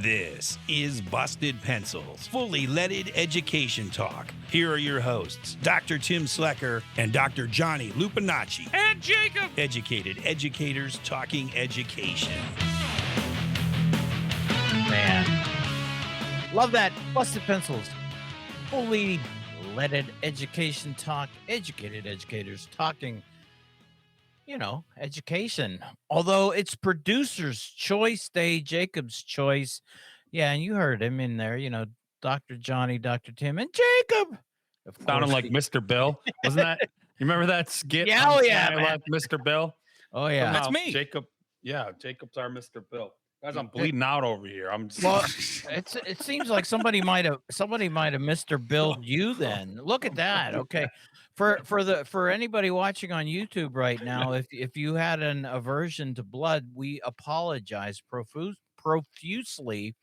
This is Busted Pencils, fully leaded education talk. Here are your hosts, Dr. Tim Slekar and Dr. Johnny Lupinacci. And Jacob! Educated educators talking education. Man. Love that. Busted Pencils. Fully leaded education talk. Educated educators talking, education. Although it's Producer's Choice Day, Jacob's Choice. Yeah, and you heard him in there, Dr. Johnny, Dr. Tim, and Jacob. Sounded like Mr. Bill. Wasn't that? You remember that skit? Yeah, oh yeah, man. Like Mr. Bill. Oh yeah, Somehow that's me. Jacob. Yeah, Jacob's our Mr. Bill. Guys, I'm bleeding out over here. Well, it seems like somebody might have Mr. Billed you then. Look at that. Okay. For anybody watching on YouTube right now, if you had an aversion to blood, we apologize profusely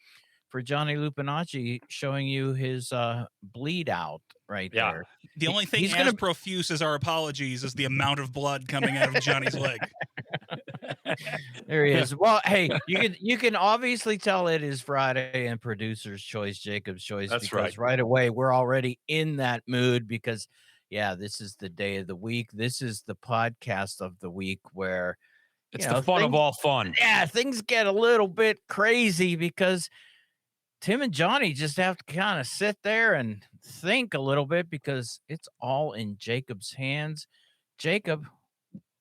for Johnny Lupinacci showing you his bleed out right there. The only thing as profuse as our apologies is the amount of blood coming out of Johnny's leg. There he is. Well, hey, you can obviously tell it is Friday and Producer's Choice, Jacob's Choice. That's because right away we're already in that mood because, this is the day of the week. This is the podcast of the week where it's the fun of all fun. Yeah, things get a little bit crazy because Tim and Johnny just have to kind of sit there and think a little bit because it's all in Jacob's hands. Jacob,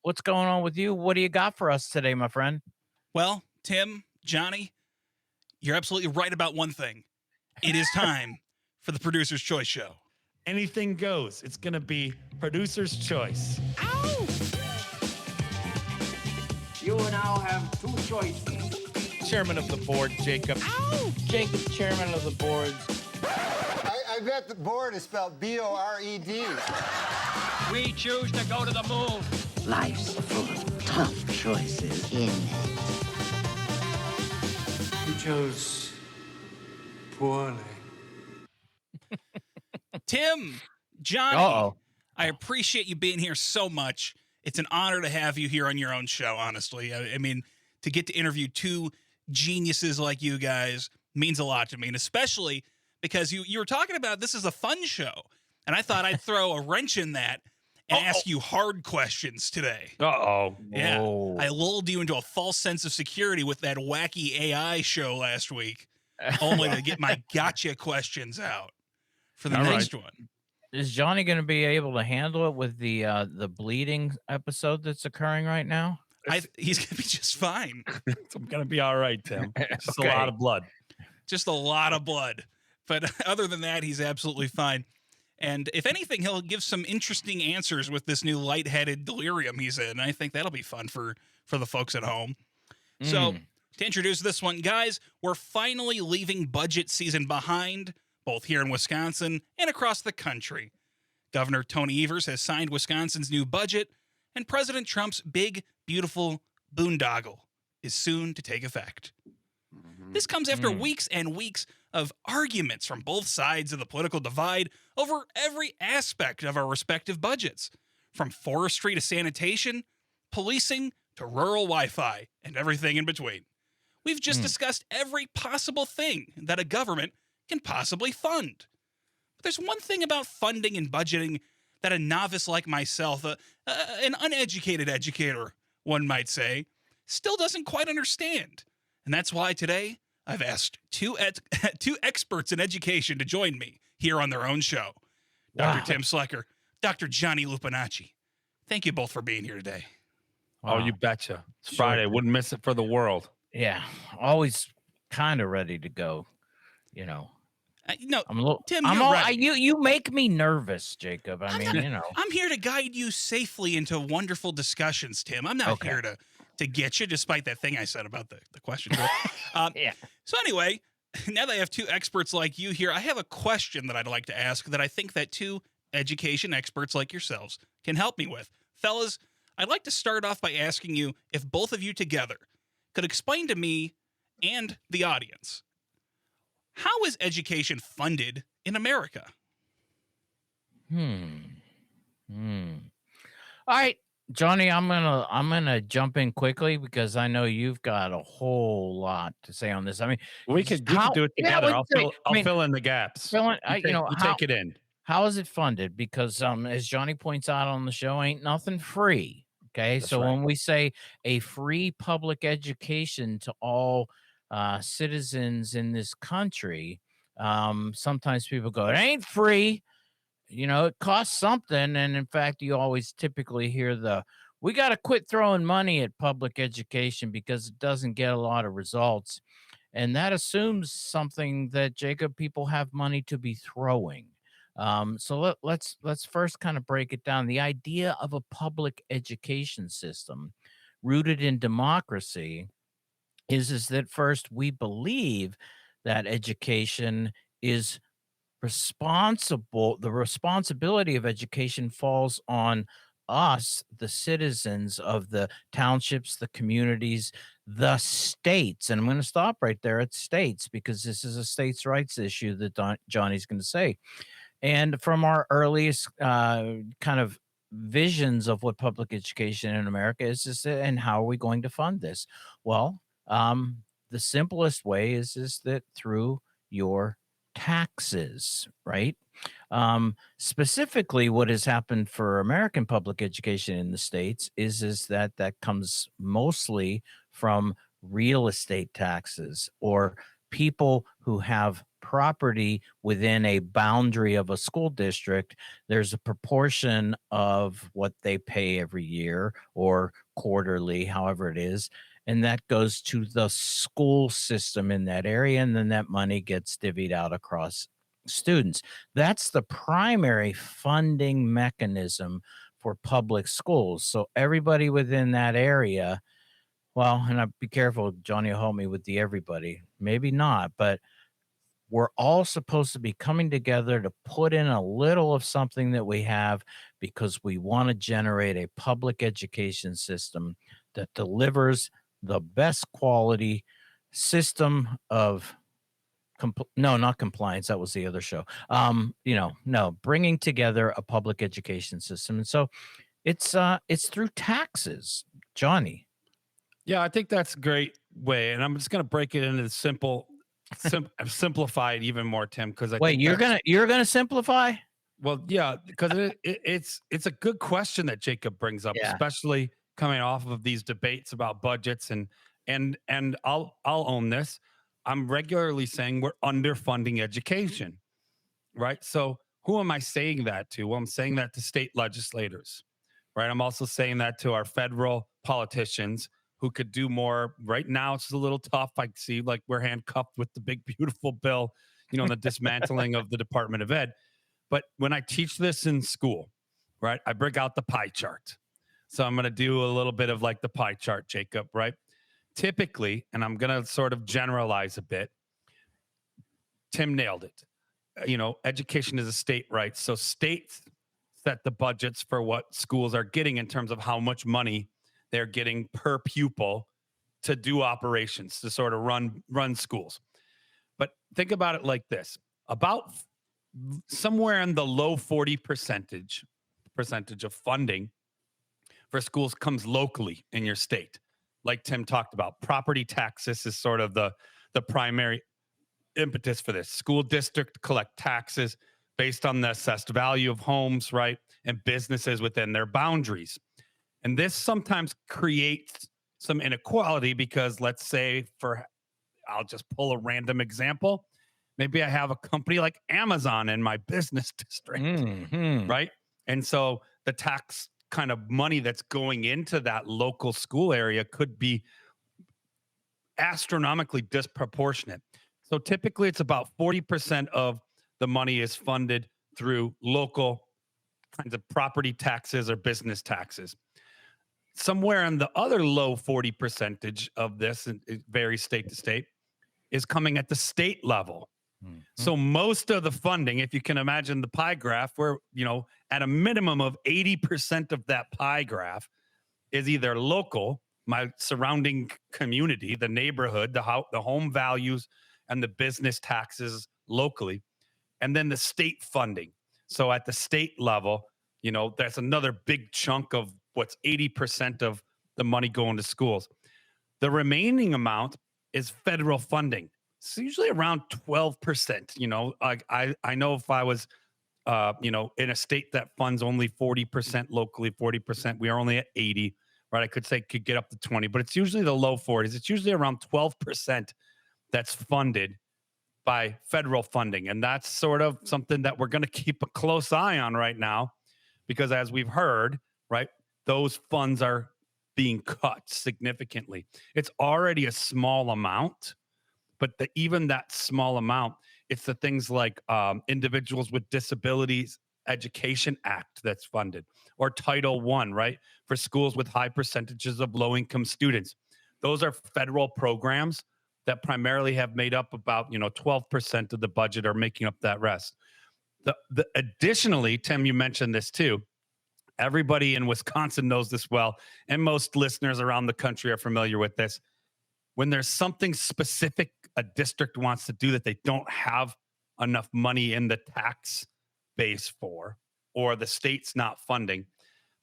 what's going on with you? What do you got for us today, my friend? Well, Tim, Johnny, you're absolutely right about one thing. It is time for the Producer's Choice Show. Anything goes. It's going to be Producer's Choice. Ow! You now have two choices. Chairman of the board, Jacob. Ow! Jacob, chairman of the board. I bet the board is spelled B-O-R-E-D. We choose to go to the moon. Life's full of tough choices in You chose poorly. Tim, Johnny, Uh-oh. I appreciate you being here so much. It's an honor to have you here on your own show, honestly. I mean, to get to interview two geniuses like you guys means a lot to me, and especially because you were talking about this is a fun show, and I thought I'd throw a wrench in that and ask you hard questions today. Uh-oh. Yeah, Whoa. I lulled you into a false sense of security with that wacky AI show last week, only to get my gotcha questions out for the next one. Is Johnny going to be able to handle it with the bleeding episode that's occurring right now? He's going to be just fine. It's going to be all right, Tim. Just Okay. a lot of blood. Just a lot of blood. But other than that, he's absolutely fine. And if anything, he'll give some interesting answers with this new lightheaded delirium he's in. I think that'll be fun for the folks at home. So to introduce this one, guys, we're finally leaving budget season behind, both here in Wisconsin and across the country. Governor Tony Evers has signed Wisconsin's new budget, and President Trump's big, beautiful boondoggle is soon to take effect. This comes after weeks and weeks of arguments from both sides of the political divide over every aspect of our respective budgets, from forestry to sanitation, policing to rural Wi-Fi, and everything in between. We've just discussed every possible thing that a government can possibly fund. But there's one thing about funding and budgeting that a novice like myself, an uneducated educator, one might say, still doesn't quite understand. And that's why today I've asked two experts in education to join me here on their own show. Dr. Tim Slekar, Dr. Johnny Lupinacci. Thank you both for being here today. Oh, you betcha. It's Friday. Wouldn't miss it for the world. Yeah, always kind of ready to go. No, I'm a little. Tim, I'm you're all, right. You make me nervous, Jacob. I mean, I'm here to guide you safely into wonderful discussions, Tim. I'm not here to get you, despite that thing I said about the question. Yeah. So anyway, now that I have two experts like you here, I have a question that I'd like to ask that I think that two education experts like yourselves can help me with. Fellas, I'd like to start off by asking you if both of you together could explain to me and the audience, how is education funded in America? All right. Johnny, I'm gonna jump in quickly because I know you've got a whole lot to say on this. I mean, We could do it yeah, together. we can say, I I'll mean, fill in the gaps. Phil, You take it in. how is it funded? Because as Johnny points out on the show, ain't nothing free. Okay, That's so right. when we say a free public education to all citizens in this country, sometimes people go, "It ain't free." It costs something. And in fact, you always typically hear we got to quit throwing money at public education because it doesn't get a lot of results. And that assumes something that Jacob people have money to be throwing. So let's first kind of break it down. The idea of a public education system rooted in democracy is that first we believe that education is the responsibility of education falls on us, the citizens of the townships, the communities, the states. And I'm going to stop right there at states because this is a states' rights issue that Johnny's going to say. And from our earliest kind of visions of what public education in America is and how are we going to fund this? Well, the simplest way is that through your taxes, right? Specifically, what has happened for American public education in the states is that comes mostly from real estate taxes or people who have property within a boundary of a school district. There's a proportion of what they pay every year or quarterly, however it is, and that goes to the school system in that area, and then that money gets divvied out across students. That's the primary funding mechanism for public schools. So everybody within that area, well, and I be careful, Johnny will help me with the everybody. Maybe not, but we're all supposed to be coming together to put in a little of something that we have because we want to generate a public education system that delivers the best quality system of no, not compliance. That was the other show. No, bringing together a public education system. And so it's through taxes, Johnny. Yeah, I think that's a great way. And I'm just going to break it into simplify it even more, Tim, because I Wait, think you're gonna simplify? well, yeah, because it's a good question that Jacob brings up, Yeah. especially coming off of these debates about budgets and I'll own this. I'm regularly saying we're underfunding education, right? So who am I saying that to? Well, I'm saying that to state legislators, right? I'm also saying that to our federal politicians who could do more. Right now, it's a little tough. I see like we're handcuffed with the big, beautiful bill, and the dismantling of the Department of Ed. But when I teach this in school, right, I break out the pie chart. So I'm going to do a little bit of like the pie chart, Jacob, right? Typically, and I'm going to sort of generalize a bit, Tim nailed it. Education is a state right. So states set the budgets for what schools are getting in terms of how much money they're getting per pupil to do operations, to sort of run schools. But think about it like this: about somewhere in the low 40 percentage of funding for schools comes locally in your state. Like Tim talked about, property taxes is sort of the primary impetus for this. School district collect taxes based on the assessed value of homes, right, and businesses within their boundaries. And this sometimes creates some inequality because, let's say, I'll just pull a random example. Maybe I have a company like Amazon in my business district, right? And so the tax kind of money that's going into that local school area could be astronomically disproportionate. So typically it's about 40% of the money is funded through local kinds of property taxes or business taxes. Somewhere in the other low 40 percentage of this, and it varies state to state, is coming at the state level. So most of the funding, if you can imagine the pie graph, where, at a minimum of 80% of that pie graph is either local, my surrounding community, the neighborhood, the home values, and the business taxes locally, and then the state funding. So at the state level, that's another big chunk of what's 80% of the money going to schools. The remaining amount is federal funding. It's usually around 12%. You know, I know if I was, you know, in a state that funds only 40% locally, 40%, we are only at 80, right? I could say could get up to 20, but it's usually the low 40s. It's usually around 12% that's funded by federal funding. And that's sort of something that we're going to keep a close eye on right now, because as we've heard, right, those funds are being cut significantly. It's already a small amount, but even that small amount, it's the things like Individuals with Disabilities Education Act that's funded, or Title I, right, for schools with high percentages of low-income students. Those are federal programs that primarily have made up about, you know, 12% of the budget, or making up that rest. Additionally, Tim, you mentioned this too. Everybody in Wisconsin knows this well, and most listeners around the country are familiar with this. When there's something specific a district wants to do that they don't have enough money in the tax base for, or the state's not funding,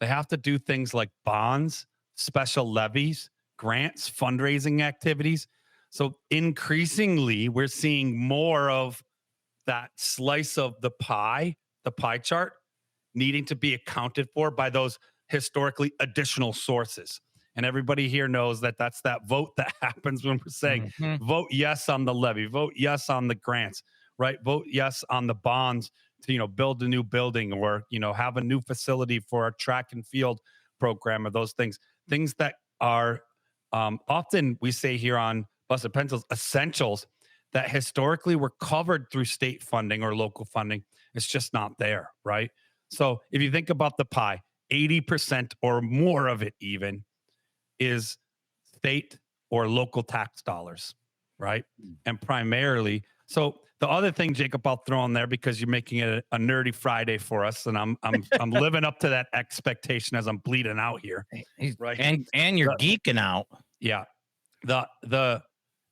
they have to do things like bonds, special levies, grants, fundraising activities. So increasingly, we're seeing more of that slice of the pie chart, needing to be accounted for by those historically additional sources. And everybody here knows that that's that vote that happens when we're saying vote yes on the levy, vote yes on the grants, right? Vote yes on the bonds to, you know, build a new building, or, you know, have a new facility for our track and field program, or those things that are often, we say here on Busted Pencils, essentials that historically were covered through state funding or local funding. It's just not there, right? So if you think about the pie, 80% or more of it even is state or local tax dollars, right? And primarily, so the other thing, Jacob, I'll throw in there, because you're making it a nerdy Friday for us, and I'm living up to that expectation as I'm bleeding out here, right? And you're geeking out. Yeah. The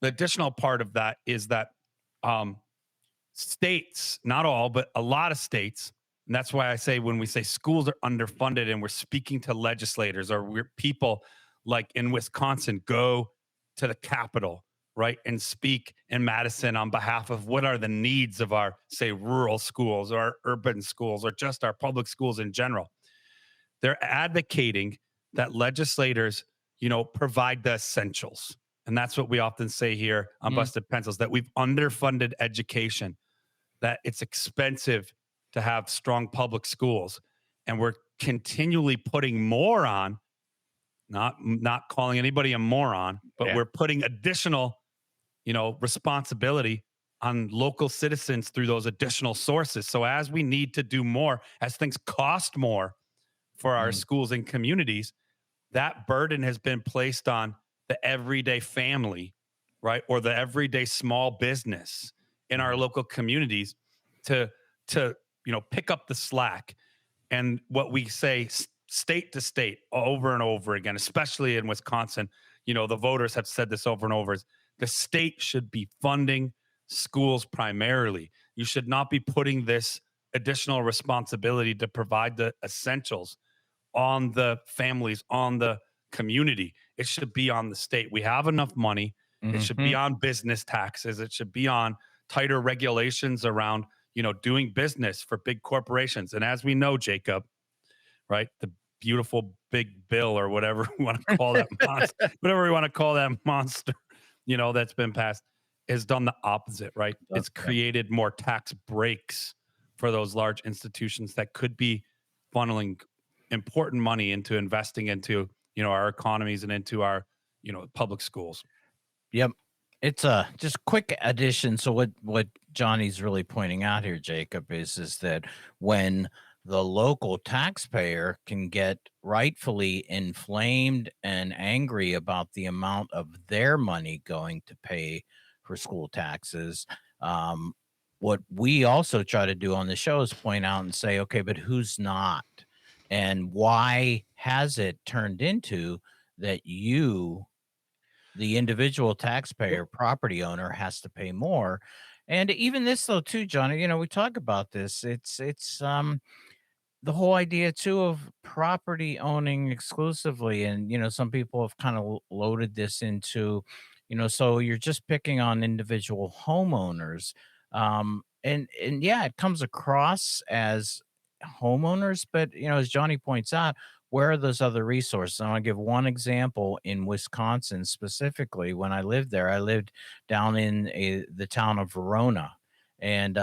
additional part of that is that states, not all, but a lot of states, and that's why I say when we say schools are underfunded, and we're speaking to legislators, or we're people like in Wisconsin go to the Capitol, right, and speak in Madison on behalf of what are the needs of our, say, rural schools, or our urban schools, or just our public schools in general. They're advocating that legislators, you know, provide the essentials. And that's what we often say here on Busted Pencils, that we've underfunded education, that it's expensive to have strong public schools. And we're continually putting more on, not calling anybody a moron, but we're putting additional, you know, responsibility on local citizens through those additional sources. So as we need to do more, as things cost more for our schools and communities, that burden has been placed on the everyday family, right? Or the everyday small business in our local communities to, you know, pick up the slack. And what we say state to state over and over again, especially in Wisconsin, you know, the voters have said this over and over, is the state should be funding schools primarily. You should not be putting this additional responsibility to provide the essentials on the families, on the community. It should be on the state. We have enough money. It should be on business taxes. It should be on tighter regulations around, you know, doing business for big corporations. And as we know, Jacob, right, the beautiful big bill, or whatever we want to call that monster, whatever we want to call that monster, you know, that's been passed, has done the opposite, right? It's created more tax breaks for those large institutions that could be funneling important money into investing into, you know, our economies and into our, you know, public schools. Yep. It's a just quick addition. So what Johnny's really pointing out here, Jacob, is that when the local taxpayer can get rightfully inflamed and angry about the amount of their money going to pay for school taxes, what we also try to do on the show is point out and say, okay, but who's not? And why has it turned into that you, the individual taxpayer, property owner, has to pay more? And even this though too, Johnny, you know, we talk about this. It's the whole idea too of property owning exclusively, and some people have kind of loaded this into, so you're just picking on individual homeowners, and yeah, it comes across as homeowners, but as Johnny points out, where are those other resources? I want to give one example in Wisconsin specifically. When I lived there, I lived down in the town of Verona. And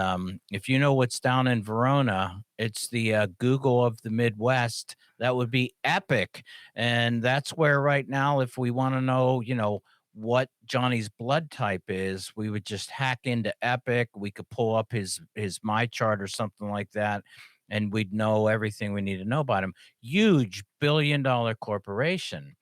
if you know what's down in Verona, it's the Google of the Midwest. That would be Epic. And that's where right now, if we want to know, what Johnny's blood type is, we would just hack into Epic. We could pull up his My Chart or something like that, and we'd know everything we need to know about him. Huge billion-dollar corporation.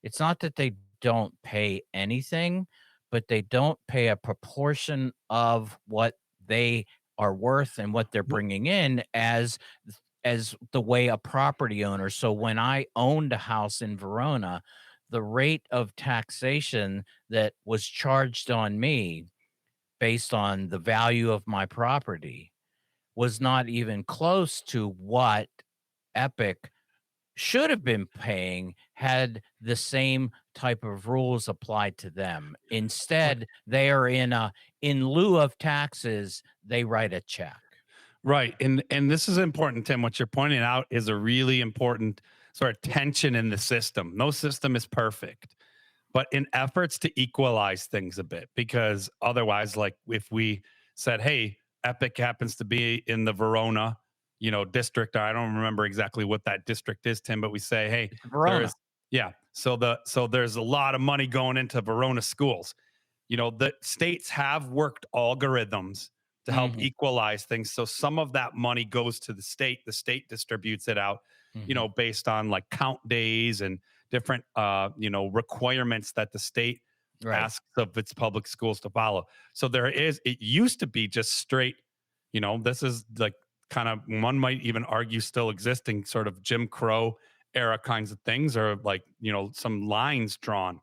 It's not that they don't pay anything, but they don't pay a proportion of what they are worth and what they're bringing in as the way a property owner. So when I owned a house in Verona, the rate of taxation that was charged on me based on the value of my property was not even close to what Epic should have been paying had the same type of rules applied to them. Instead, they are in lieu of taxes, they write a check. Right. And this is important, Tim. What you're pointing out is a really important sort of tension in the system. No system is perfect, but in efforts to equalize things a bit, because otherwise, like if we said, hey, Epic happens to be in the Verona, district. I don't remember exactly what that district is, Tim, but we say, hey, Verona. so there's a lot of money going into Verona schools. The states have worked algorithms to help equalize things. So some of that money goes to the state distributes it out, based on like count days and different, requirements that the state asks of its public schools to follow. So it used to be just straight, this is like kind of, one might even argue still existing sort of Jim Crow era kinds of things, or like, some lines drawn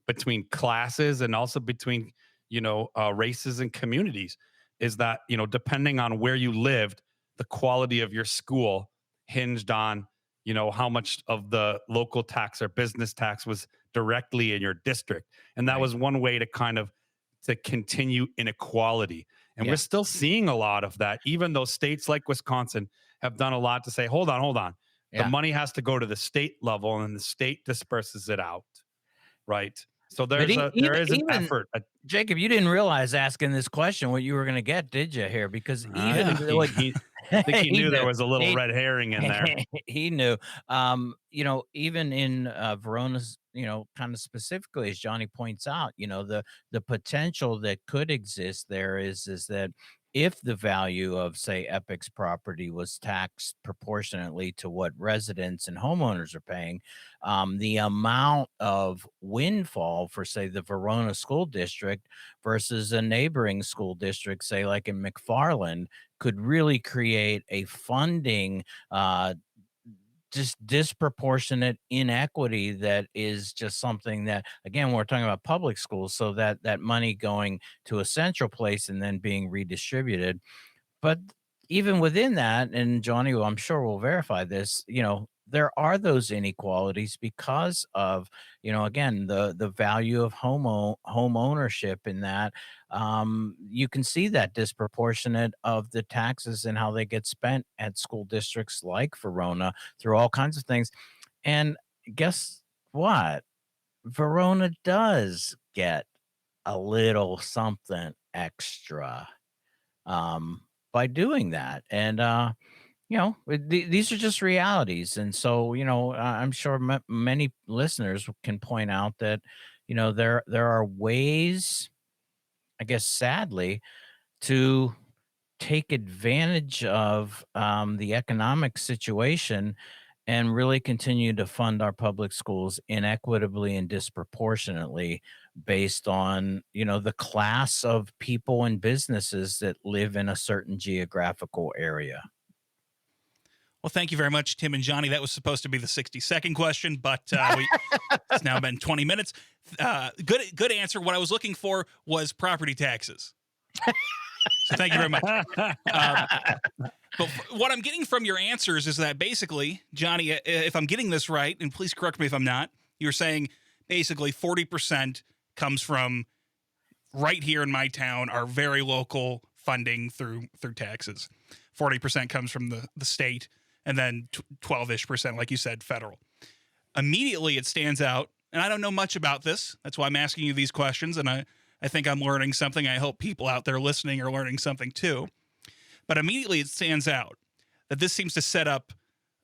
between classes and also between, races and communities, is that, depending on where you lived, the quality of your school hinged on, how much of the local tax or business tax was directly in your district. And that was one way to kind of to continue inequality. And we're still seeing a lot of that, even though states like Wisconsin have done a lot to say, hold on. The money has to go to the state level and the state disperses it out. Right. So there is an effort. Jacob, you didn't realize asking this question what you were going to get, did you? Here, because even I think he knew there was a little red herring in there. He knew. Even in Verona's, kind of specifically, as Johnny points out, the potential that could exist there is that if the value of, say, Epic's property was taxed proportionately to what residents and homeowners are paying, the amount of windfall for, say, the Verona school district versus a neighboring school district, say, like in McFarland, could really create a funding just disproportionate inequity that is just something that, again, we're talking about public schools, so that money going to a central place and then being redistributed. But even within that, and Johnny, I'm sure will verify this, there are those inequalities because of, again, the value of home ownership in that. You can see that disproportionate of the taxes and how they get spent at school districts like Verona through all kinds of things. And guess what? Verona does get a little something extra by doing that. And, these are just realities. And so, I'm sure many listeners can point out that, there are ways, I guess, sadly, to take advantage of the economic situation and really continue to fund our public schools inequitably and disproportionately based on, the class of people and businesses that live in a certain geographical area. Well, thank you very much, Tim and Johnny. That was supposed to be the 60-second question, but it's now been 20 minutes. Good answer. What I was looking for was property taxes. So thank you very much. But what I'm getting from your answers is that basically, Johnny, if I'm getting this right, and please correct me if I'm not, you're saying basically 40% comes from right here in my town, our very local funding through taxes. 40% comes from the state, and then 12-ish percent, like you said, federal. Immediately it stands out, and I don't know much about this. That's why I'm asking you these questions, and I think I'm learning something. I hope people out there listening are learning something too. But immediately it stands out that this seems to set up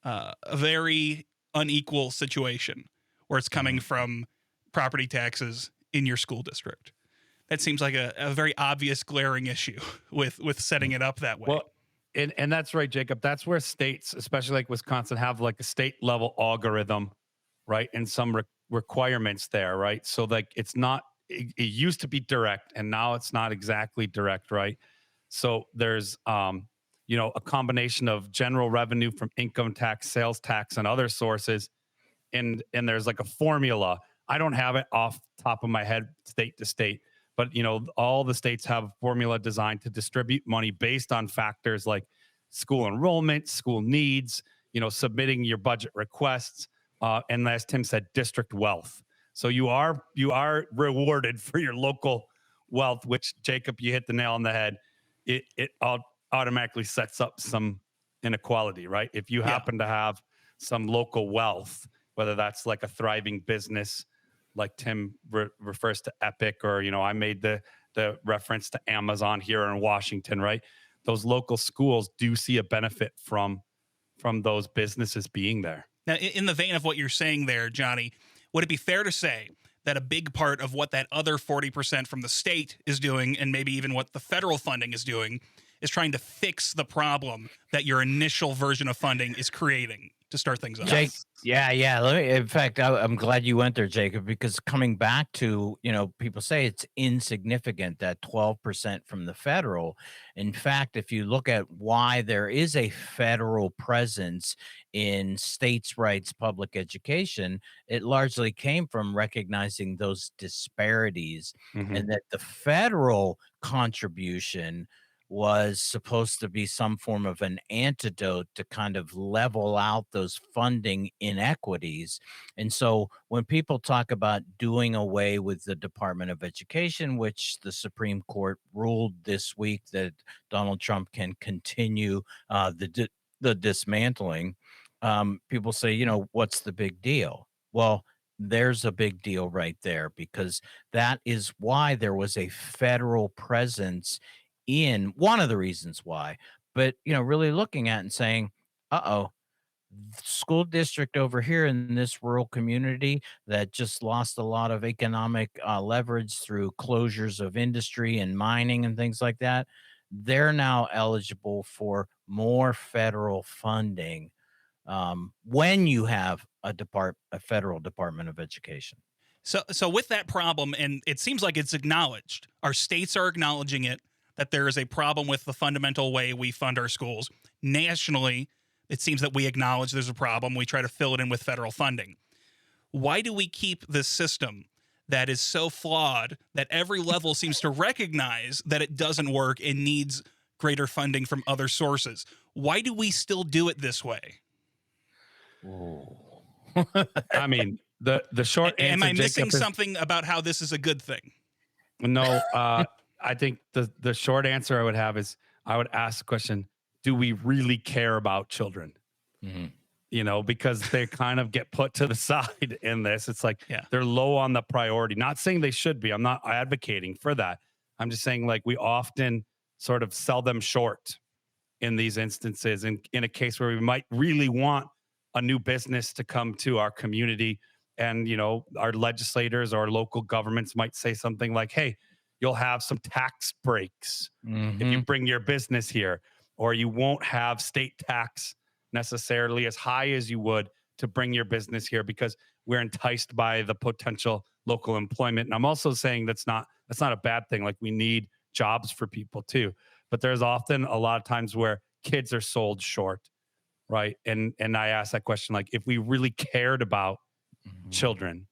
a very unequal situation where it's coming from property taxes in your school district. That seems like a very obvious, glaring issue with setting it up that way. Well, and that's right, Jacob. That's where states, especially like Wisconsin, have like a state level algorithm, right? And some requirements there, right? So like it's not, it used to be direct and now it's not exactly direct, right? So there's, a combination of general revenue from income tax, sales tax, and other sources. And there's like a formula. I don't have it off the top of my head, state to state, but all the states have a formula designed to distribute money based on factors like school enrollment, school needs, submitting your budget requests, and as Tim said, district wealth. So you are rewarded for your local wealth, which, Jacob, you hit the nail on the head. It automatically sets up some inequality, right? If you happen to have some local wealth, whether that's like a thriving business, like Tim refers to Epic, or, I made the reference to Amazon here in Washington, right? Those local schools do see a benefit from those businesses being there. Now, in the vein of what you're saying there, Johnny, would it be fair to say that a big part of what that other 40% from the state is doing, and maybe even what the federal funding is doing, is trying to fix the problem that your initial version of funding is creating to start things off? Jake, yeah. In fact, I'm glad you went there, Jacob, because coming back to, people say it's insignificant, that 12% from the federal. In fact, if you look at why there is a federal presence in states' rights public education, it largely came from recognizing those disparities, and that the federal contribution was supposed to be some form of an antidote to kind of level out those funding inequities. And so when people talk about doing away with the Department of Education, which the Supreme Court ruled this week that Donald Trump can continue the dismantling, people say, what's the big deal? Well, there's a big deal right there, because that is why there was a federal presence in one of the reasons why. But really looking at and saying, school district over here in this rural community that just lost a lot of economic leverage through closures of industry and mining and things like that, they're now eligible for more federal funding when you have a federal Department of Education. So with that problem, and it seems like it's acknowledged, our states are acknowledging it, that there is a problem with the fundamental way we fund our schools. Nationally, it seems that we acknowledge there's a problem. We try to fill it in with federal funding. Why do we keep this system that is so flawed that every level seems to recognize that it doesn't work and needs greater funding from other sources? Why do we still do it this way? I mean, the short answer, am I missing Jacob, something about how this is a good thing? No, I think the short answer I would have is I would ask the question, do we really care about children? Because they kind of get put to the side in this. It's like they're low on the priority. Not saying they should be. I'm not advocating for that. I'm just saying, like, we often sort of sell them short in these instances. And in a case where we might really want a new business to come to our community, and, our legislators or local governments might say something like, hey, you'll have some tax breaks if you bring your business here, or you won't have state tax necessarily as high as you would to bring your business here because we're enticed by the potential local employment. And I'm also saying that's not a bad thing. Like, we need jobs for people too, but there's often a lot of times where kids are sold short, right? And I ask that question, like, if we really cared about children,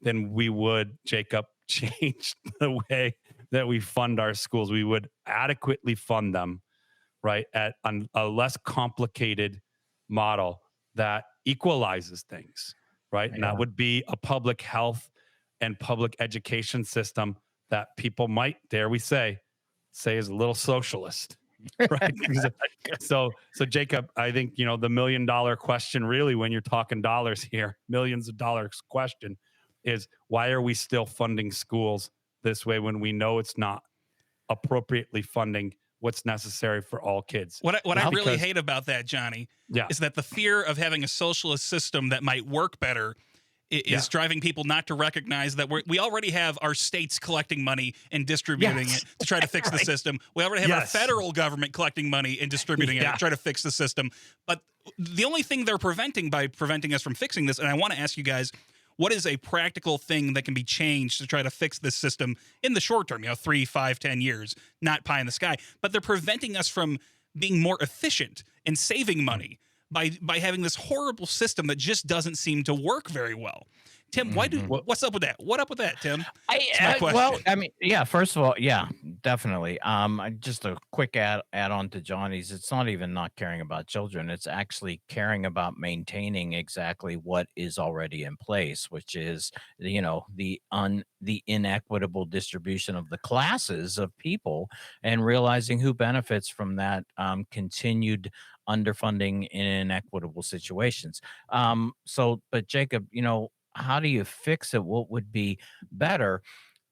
then we would, Jacob, change the way that we fund our schools. We would adequately fund them, right, at a less complicated model that equalizes things, right? And that would be a public health and public education system that people might, dare we say is a little socialist, right? so Jacob, I think, the $1 million question really, when you're talking dollars here, millions of dollars question, is why are we still funding schools this way when we know it's not appropriately funding what's necessary for all kids? What I really hate about that, Johnny, Yeah. is that the fear of having a socialist system that might work better is driving people not to recognize that we already have our states collecting money and distributing it to try to fix the system. We already have our federal government collecting money and distributing it to try to fix the system. But the only thing they're preventing us from fixing this, and I want to ask you guys, what is a practical thing that can be changed to try to fix this system in the short term, 3, 5, 10 years, not pie in the sky, but they're preventing us from being more efficient and saving money by having this horrible system that just doesn't seem to work very well. Tim, what's up with that? What up with that, Tim? Well, I mean, yeah, first of all, yeah, definitely. Just a quick add on to Johnny's. It's not even not caring about children. It's actually caring about maintaining exactly what is already in place, which is, the inequitable distribution of the classes of people, and realizing who benefits from that continued underfunding in inequitable situations. But Jacob, how do you fix it? What would be better?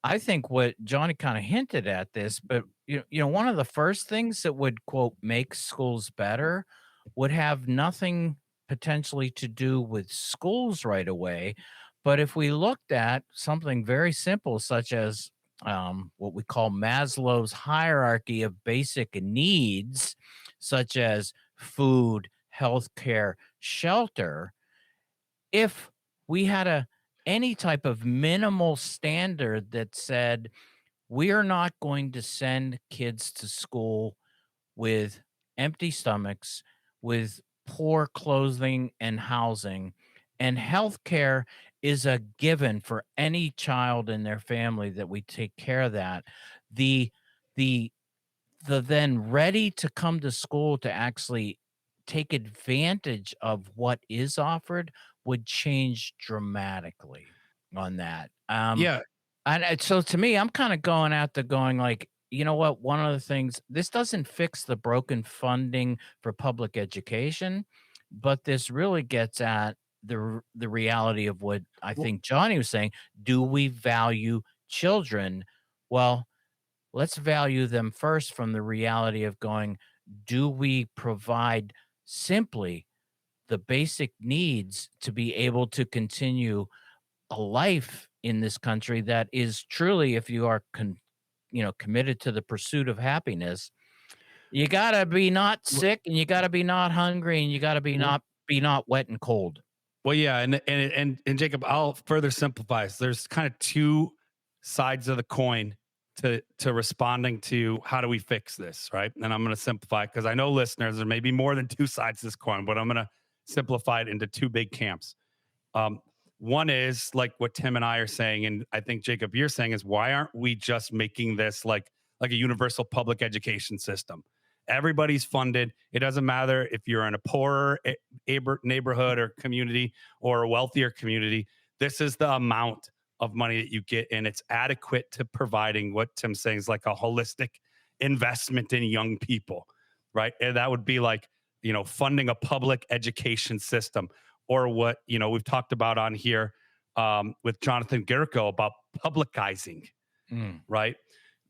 I think what Johnny kind of hinted at this, but one of the first things that would, quote, make schools better would have nothing potentially to do with schools right away. But if we looked at something very simple, such as what we call Maslow's hierarchy of basic needs, such as food, healthcare, shelter, if we had any type of minimal standard that said we are not going to send kids to school with empty stomachs, with poor clothing and housing, and healthcare is a given for any child in their family, that we take care of that. The then ready to come to school to actually take advantage of what is offered would change dramatically on that. And so to me, I'm kind of going like, you know what? One of the things, this doesn't fix the broken funding for public education, but this really gets at the reality of what I think Johnny was saying. Do we value children? Well, let's value them first from the reality of going, do we provide simply the basic needs to be able to continue a life in this country that is truly, if you are committed to the pursuit of happiness, you gotta be not sick, and you gotta be not hungry, and you gotta be not wet and cold. Well, yeah, and Jacob, I'll further simplify. So there's kind of two sides of the coin to responding to how do we fix this, right? And I'm going to simplify it because I know listeners, there may be more than two sides to this coin, but I'm going to simplify it into two big camps. One is like what Tim and I are saying, and I think Jacob, you're saying, is why aren't we just making this like a universal public education system? Everybody's funded. It doesn't matter if you're in a poorer neighborhood or community or a wealthier community. This is the amount of money that you get, and it's adequate to providing what Tim's saying is like a holistic investment in young people, right? And that would be like, funding a public education system, or what, we've talked about on here with Jonathan Gerko about publicizing, right?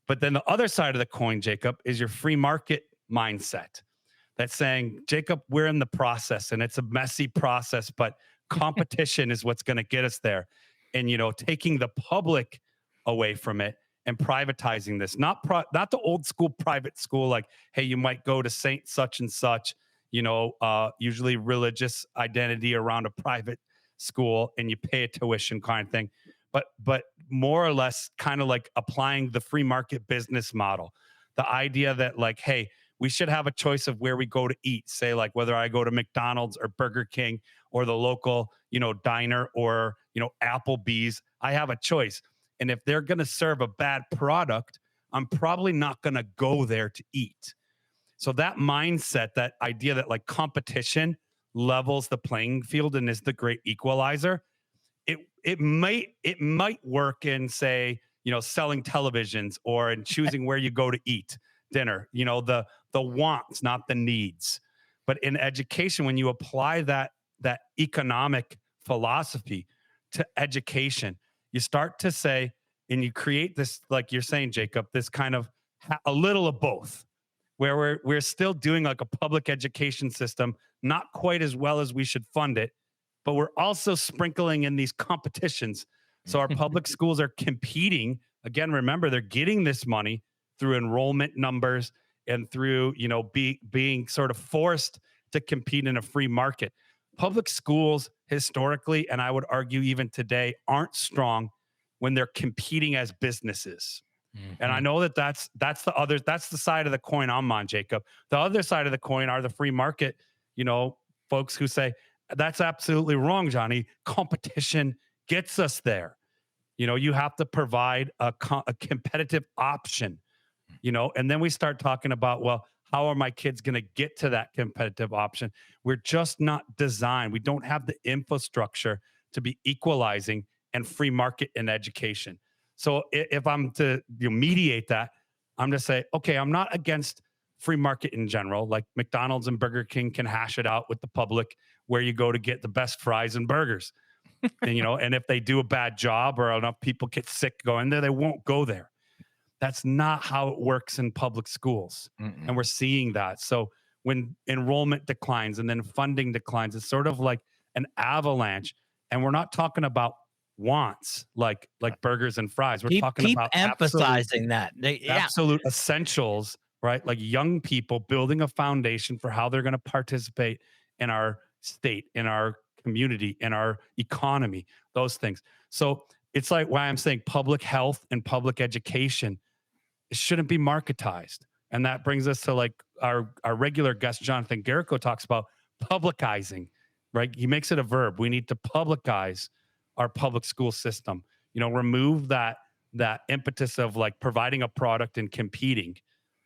But then the other side of the coin, Jacob, is your free market mindset. That's saying, Jacob, we're in the process, and it's a messy process, but competition is what's going to get us there. And, taking the public away from it and privatizing this, not the old school private school, like, hey, you might go to Saint such and such, usually religious identity around a private school, and you pay a tuition kind of thing. But more or less kind of like applying the free market business model, the idea that like, hey, we should have a choice of where we go to eat, say like whether I go to McDonald's or Burger King or the local, diner or, Applebee's. I have a choice. And if they're going to serve a bad product, I'm probably not going to go there to eat. So that mindset, that idea that like competition levels the playing field and is the great equalizer, it might work in, say, selling televisions or in choosing where you go to eat dinner, the wants, not the needs. But in education, when you apply that economic philosophy to education, you start to say, and you create this, like you're saying, Jacob, this kind of a little of both, where we're still doing like a public education system, not quite as well as we should fund it, but we're also sprinkling in these competitions. So our public schools are competing. Again, remember, they're getting this money through enrollment numbers and through, being sort of forced to compete in a free market. Public schools historically, and I would argue even today, aren't strong when they're competing as businesses. And I know that's the side of the coin I'm on, Jacob. The other side of the coin are the free market, folks who say, that's absolutely wrong, Johnny. Competition gets us there. You have to provide a competitive option, and then we start talking about, well, how are my kids going to get to that competitive option? We're just not designed. We don't have the infrastructure to be equalizing and free market in education. So if I'm to mediate that, I'm to say, okay, I'm not against free market in general. Like McDonald's and Burger King can hash it out with the public where you go to get the best fries and burgers. And, and if they do a bad job or enough people get sick going there, they won't go there. That's not how it works in public schools. And we're seeing that. So when enrollment declines and then funding declines, it's sort of like an avalanche. And we're not talking about wants like burgers and fries. We're talking about emphasizing that. Absolute essentials, right? Like young people building a foundation for how they're going to participate in our state, in our community, in our economy, those things. So it's like why I'm saying public health and public education, it shouldn't be marketized. And that brings us to like our regular guest, Jonathan Garrico, talks about publicizing, right? He makes it a verb. We need to publicize our public school system, remove that impetus of like providing a product and competing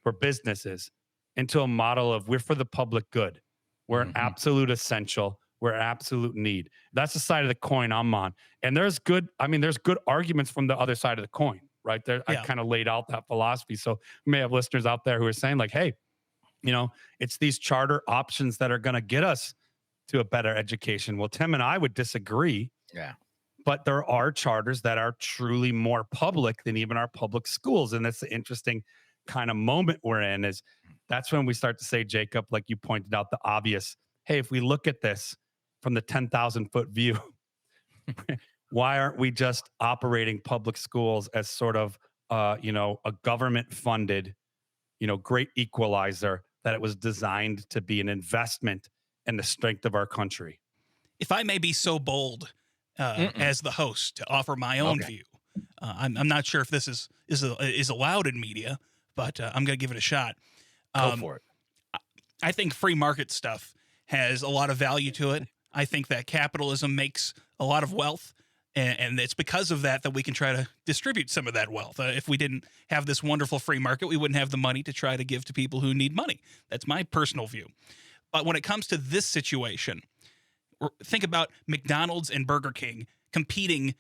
for businesses into a model of we're for the public good. We're an absolute essential. We're an absolute need. That's the side of the coin I'm on. And there's good arguments from the other side of the coin, right? There, yeah. I kind of laid out that philosophy. So we may have listeners out there who are saying like, hey, it's these charter options that are going to get us to a better education. Well, Tim and I would disagree. Yeah. But there are charters that are truly more public than even our public schools. And that's the interesting kind of moment we're in, is that's when we start to say, Jacob, like you pointed out, the obvious, hey, if we look at this from the 10,000-foot view, why aren't we just operating public schools as sort of, a government-funded, great equalizer, that it was designed to be an investment in the strength of our country? If I may be so bold, as the host, to offer my own view. I'm not sure if this is allowed in media, but I'm going to give it a shot. Go for it. I think free market stuff has a lot of value to it. I think that capitalism makes a lot of wealth, and it's because of that we can try to distribute some of that wealth. If we didn't have this wonderful free market, we wouldn't have the money to try to give to people who need money. That's my personal view. But when it comes to this situation, think about McDonald's and Burger King competing,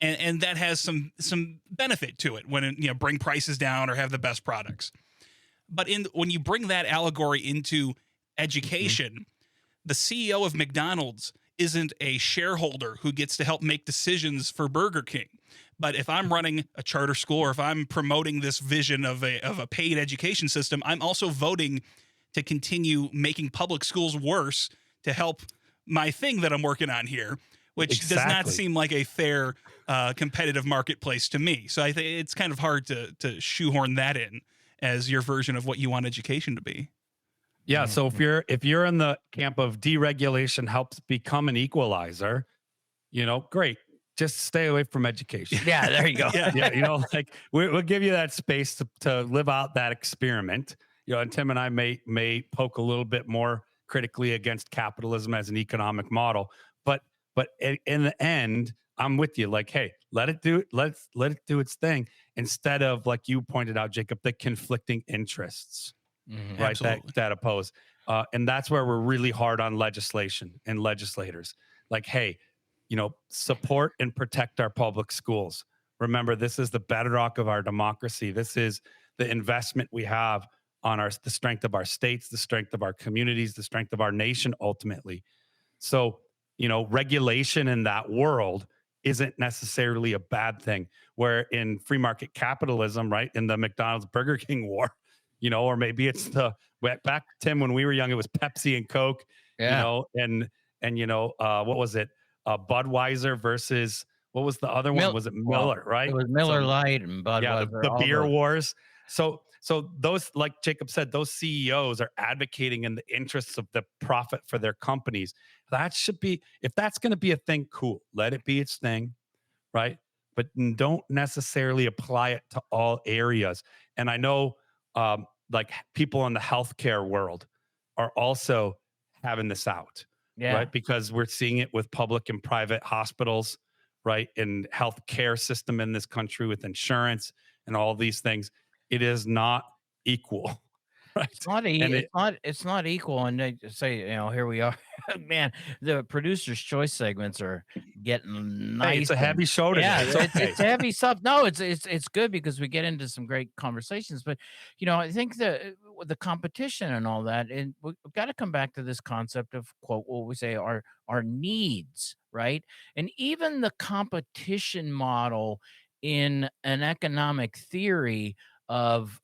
and that has some benefit to it when bring prices down or have the best products. But when you bring that allegory into education, the CEO of McDonald's isn't a shareholder who gets to help make decisions for Burger King. But if I'm running a charter school, or if I'm promoting this vision of a paid education system, I'm also voting to continue making public schools worse to help my thing that I'm working on here, which does not seem like a fair competitive marketplace to me. So I think it's kind of hard to shoehorn that in as your version of what you want education to be. Yeah. So if you're in the camp of deregulation helps become an equalizer, great. Just stay away from education. Yeah, there you go. Yeah, like we'll give you that space to live out that experiment. And Tim and I may poke a little bit more critically against capitalism as an economic model, but in the end, I'm with you. Like, hey, let it do its thing. instead of, like you pointed out, Jacob, the conflicting interests, right? Absolutely. That oppose. And that's where we're really hard on legislation and legislators. Like, hey, support and protect our public schools. Remember, this is the bedrock of our democracy. This is the investment we have on the strength of our states, the strength of our communities, the strength of our nation, ultimately. So, regulation in that world isn't necessarily a bad thing. Where in free market capitalism, right, in the McDonald's Burger King war, or maybe it's back, Tim, when we were young, it was Pepsi and Coke, Yeah. and what was it? Budweiser versus, what was the other one? Was it Miller, right? It was Miller Lite and Budweiser. Yeah, the all beer those. wars. So those, like Jacob said, those CEOs are advocating in the interests of the profit for their companies. That should be, if that's going to be a thing, cool. Let it be its thing, right? But don't necessarily apply it to all areas. And I know, like, people in the healthcare world are also having this out, Yeah. right? Because we're seeing it with public and private hospitals, right? And healthcare system in this country with insurance and all these things. It is not equal, right? It's not equal. And they say, here we are. Man, the producer's choice segments are getting nice. Hey, it's a heavy show today. Yeah, It's okay. it's heavy stuff. No, it's good because we get into some great conversations. But I think the competition and all that, and we've got to come back to this concept of, quote, what we say our needs, right? And even the competition model in an economic theory of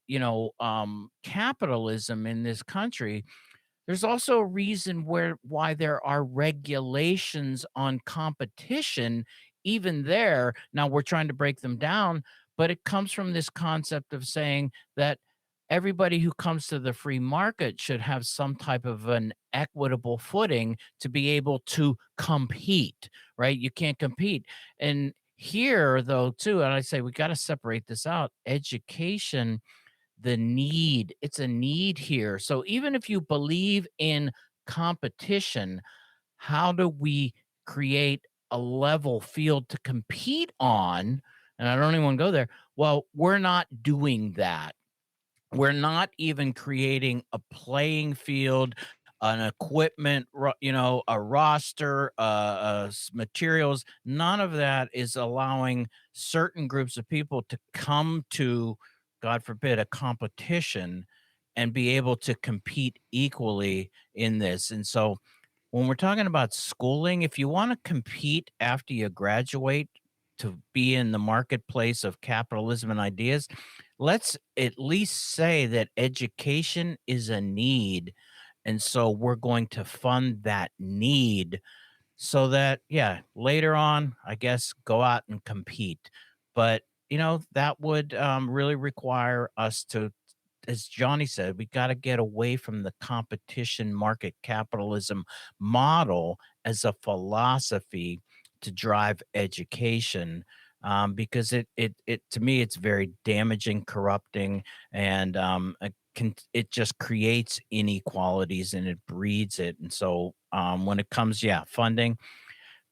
capitalism in this country, there's also a reason why there are regulations on competition even there. Now we're trying to break them down, but it comes from this concept of saying that everybody who comes to the free market should have some type of an equitable footing to be able to compete, right? You can't compete. And here, though, too, and I say we got to separate this out. Education, it's a need here. So even if you believe in competition, how do we create a level field to compete on? And I don't even want to go there. Well, we're not doing that. We're not even creating a playing field, an equipment, a roster, materials. None of that is allowing certain groups of people to come to, God forbid, a competition and be able to compete equally in this. And so when we're talking about schooling, if you want to compete after you graduate to be in the marketplace of capitalism and ideas, let's at least say that education is a need. And so we're going to fund that need so that, later on, I guess, go out and compete. But, that would really require us to, as Johnny said, we got to get away from the competition market capitalism model as a philosophy to drive education. Because it to me, it's very damaging, corrupting, and it just creates inequalities and it breeds it. And so when it comes, funding,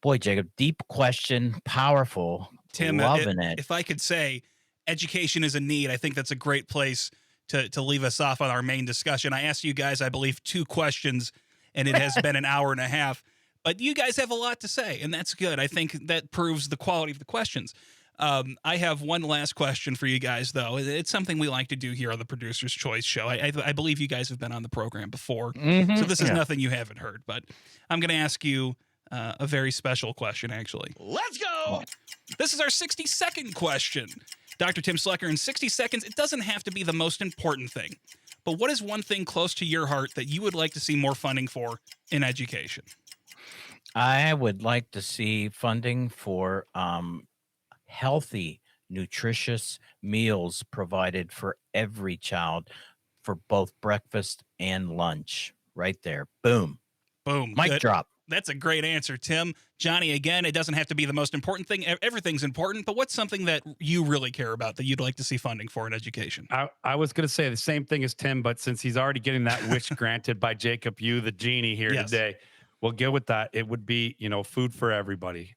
boy, Jacob, deep question, powerful, Tim, loving it. if I could say education is a need, I think that's a great place to leave us off on our main discussion. I asked you guys, I believe, 2 questions, and it has been an hour and a half. But you guys have a lot to say, and that's good. I think that proves the quality of the questions. I have one last question for you guys, though. It's something we like to do here on the Producer's Choice Show. I believe you guys have been on the program before, so this is nothing you haven't heard. But I'm going to ask you a very special question, actually. Let's go. This is our 60-second question. Dr. Tim Slekar, in 60 seconds, it doesn't have to be the most important thing. But what is one thing close to your heart that you would like to see more funding for in education? I would like to see funding for healthy, nutritious meals provided for every child for both breakfast and lunch. Right there. Boom. Boom. Mic Good. drop. That's a great answer, Tim. Johnny, again, it doesn't have to be the most important thing. Everything's important, but what's something that you really care about that you'd like to see funding for in education? I was going to say the same thing as Tim, but since he's already getting that wish granted by Jacob, you, the genie here today, we'll get with that. It would be, food for everybody,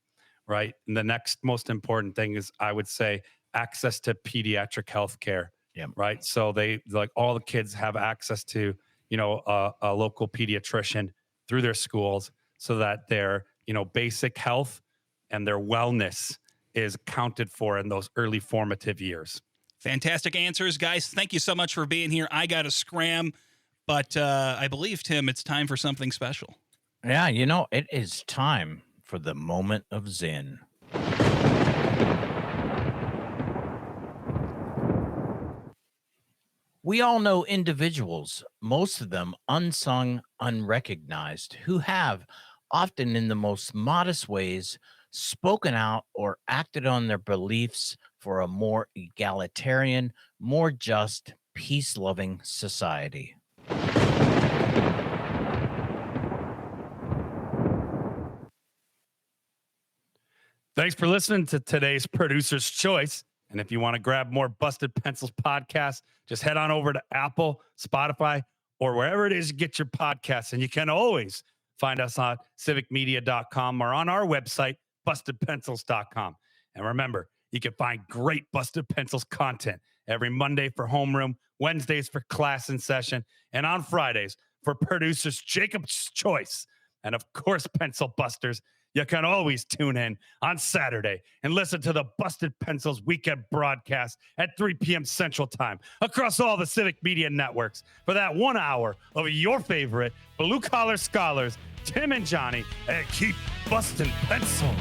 right? And the next most important thing is, I would say, access to pediatric health care. Yep. Right. So they like all the kids have access to, a local pediatrician through their schools so that their, basic health and their wellness is accounted for in those early formative years. Fantastic answers, guys. Thank you so much for being here. I got to scram, but I believe, Tim, it's time for something special. Yeah, it is time for the moment of Zen. We all know individuals, most of them unsung, unrecognized, who have, often in the most modest ways, spoken out or acted on their beliefs for a more egalitarian, more just, peace-loving society. Thanks for listening to today's Producer's Choice. And if you want to grab more Busted Pencils podcasts, just head on over to Apple, Spotify, or wherever it is you get your podcasts. And you can always find us on civicmedia.com or on our website, bustedpencils.com. And remember, you can find great Busted Pencils content every Monday for homeroom, Wednesdays for class and session, and on Fridays for Producer's Jacob's Choice. And of course, Pencil Busters, you can always tune in on Saturday and listen to the Busted Pencils weekend broadcast at 3 p.m. Central Time across all the Civic Media networks for that 1 hour of your favorite blue-collar scholars, Tim and Johnny, and keep busting pencils.